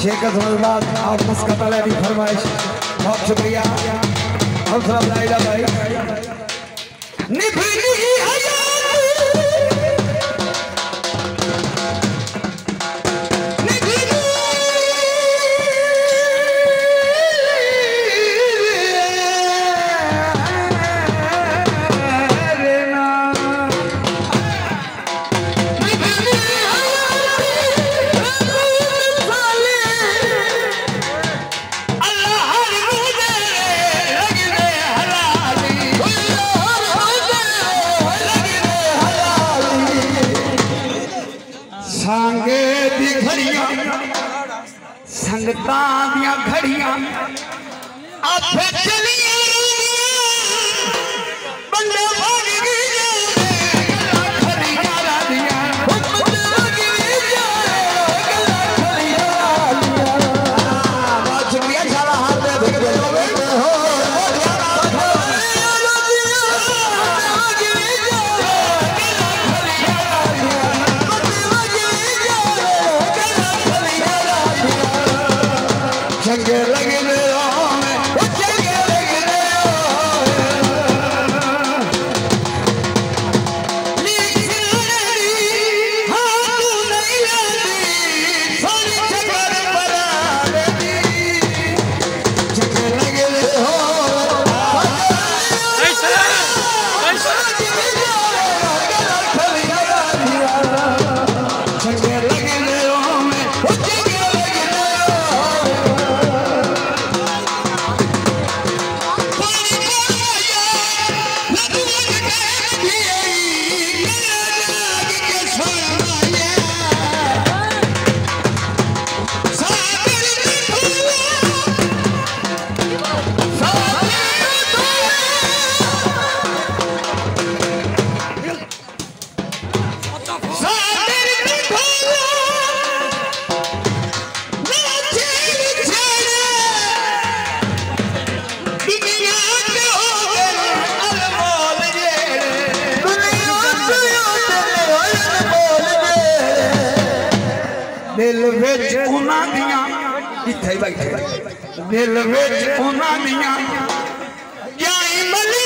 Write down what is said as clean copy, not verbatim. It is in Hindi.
शेख अजमल आप मस्कत वाले की फरमाइश बहुत शुक्रिया हौसला अफजाई भाई सांगे दी घड़ियां संगतां दियां घड़ियां आपे चलियां बंदे भाग गए घड़ियां रादियां बंदे भाग गए घड़ियां बहुत शुक्रिया सारा हाथ दे चंगे लगे दिल विच उन्हां दियां इत्थे बैठे दिल विच उन्हां दियां जाई मली